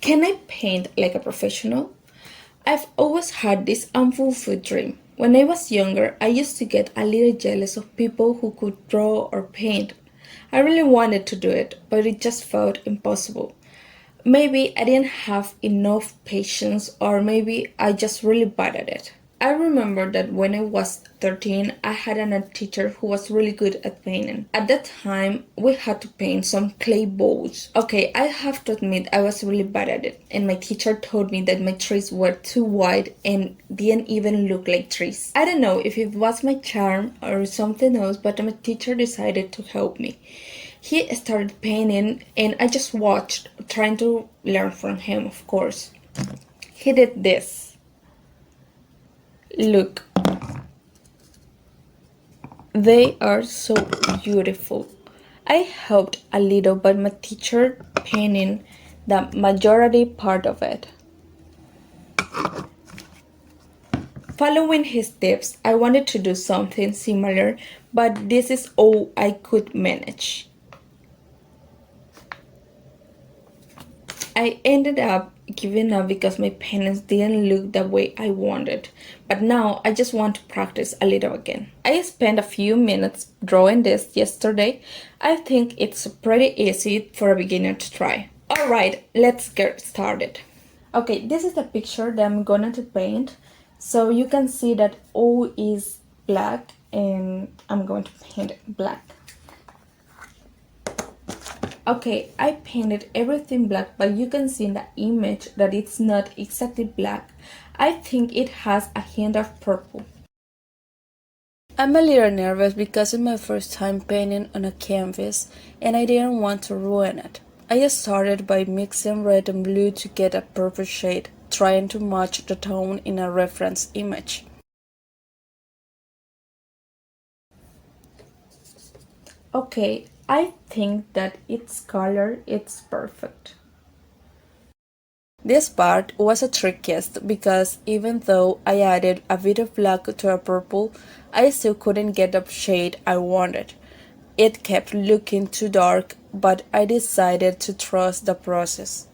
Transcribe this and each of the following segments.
Can I paint like a professional? I've always had this unfulfilled dream. When I was younger, I used to get a little jealous of people who could draw or paint. I really wanted to do it, but it just felt impossible. Maybe I didn't have enough patience, or maybe I just really bad at it. I remember that when I was 13, I had an art teacher who was really good at painting. At that time, we had to paint some clay bowls. Okay, I have to admit I was really bad at it, and my teacher told me that my trees were too wide and didn't even look like trees. I don't know if it was my charm or something else, but my teacher decided to help me. He started painting, and I just watched, trying to learn from him, of course. He did this. Look, they are so beautiful. I helped a little, but my teacher painting the majority part of it. Following his tips, I wanted to do something similar, but this is all I could manage. I ended up giving up because my paintings didn't look the way I wanted, but now I just want to practice a little again. I spent a few minutes drawing this yesterday. I think it's pretty easy for a beginner to try. Alright, let's get started. Okay, this is the picture that I'm gonna to paint. So you can see that all is black and I'm going to paint it black. Okay, I painted everything black, but you can see in the image that it's not exactly black. I think it has a hint of purple. I'm a little nervous because it's my first time painting on a canvas and I didn't want to ruin it. I just started by mixing red and blue to get a perfect shade, trying to match the tone in a reference image. Okay, I think that its color is perfect. This part was the trickiest because even though I added a bit of black to a purple, I still couldn't get the shade I wanted. It kept looking too dark, but I decided to trust the process.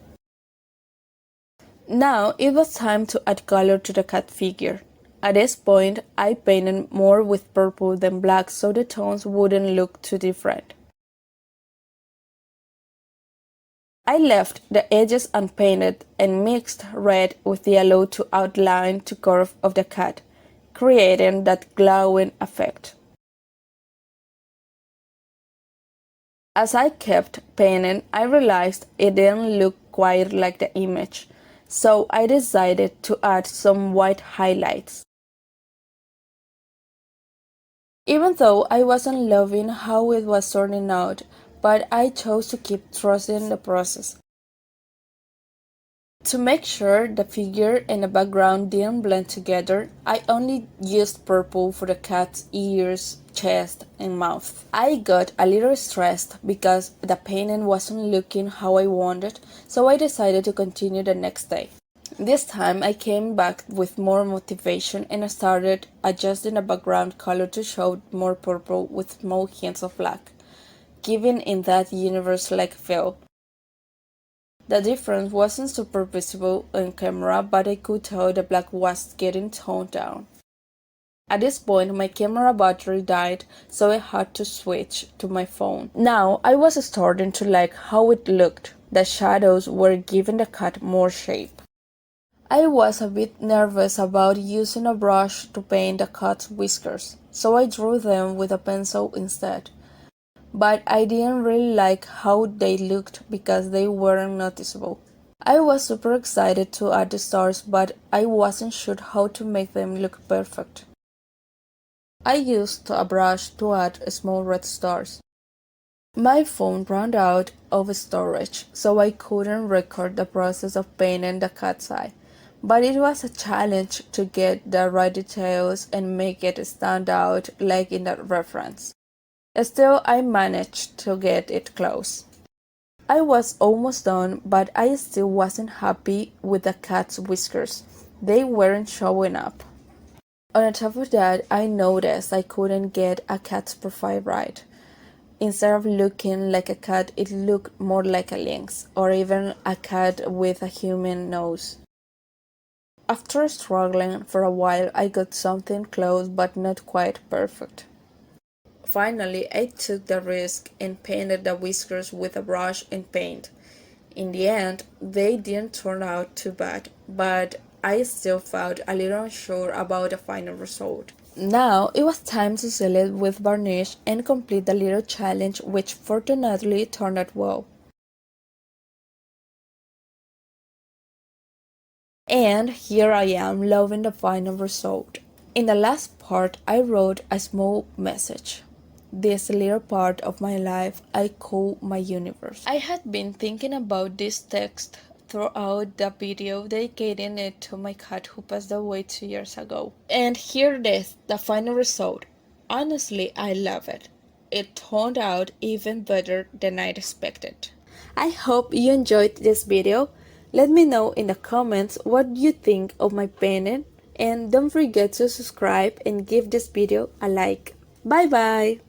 Now it was time to add color to the cat figure. At this point, I painted more with purple than black so the tones wouldn't look too different. I left the edges unpainted and mixed red with yellow to outline the curve of the cat, creating that glowing effect. As I kept painting, I realized it didn't look quite like the image, so I decided to add some white highlights. Even though I wasn't loving how it was turning out, but I chose to keep trusting the process. To make sure the figure and the background didn't blend together, I only used purple for the cat's ears, chest, and mouth. I got a little stressed because the painting wasn't looking how I wanted, so I decided to continue the next day. This time I came back with more motivation and I started adjusting the background color to show more purple with small hints of black, giving it that universe-like feel. The difference wasn't super visible on camera, but I could tell the black was getting toned down. At this point, my camera battery died, so I had to switch to my phone. Now, I was starting to like how it looked. The shadows were giving the cat more shape. I was a bit nervous about using a brush to paint the cat's whiskers, so I drew them with a pencil instead. But I didn't really like how they looked because they weren't noticeable. I was super excited to add the stars, but I wasn't sure how to make them look perfect. I used a brush to add small red stars. My phone ran out of storage, so I couldn't record the process of painting the cat's eye. But it was a challenge to get the right details and make it stand out like in the reference. Still, I managed to get it close. I was almost done, but I still wasn't happy with the cat's whiskers. They weren't showing up. On top of that, I noticed I couldn't get a cat's profile right. Instead of looking like a cat, it looked more like a lynx, or even a cat with a human nose. After struggling for a while, I got something close but not quite perfect. Finally, I took the risk and painted the whiskers with a brush and paint. In the end, they didn't turn out too bad, but I still felt a little unsure about the final result. Now it was time to seal it with varnish and complete the little challenge, which fortunately turned out well. And here I am, loving the final result. In the last part, I wrote a small message. This little part of my life I call my universe. I had been thinking about this text throughout the video, dedicating it to my cat who passed away 2 years ago. And here it is, the final result. Honestly, I love it. It turned out even better than I expected. I hope you enjoyed this video. Let me know in the comments what you think of my painting, and don't forget to subscribe and give this video a like. Bye bye!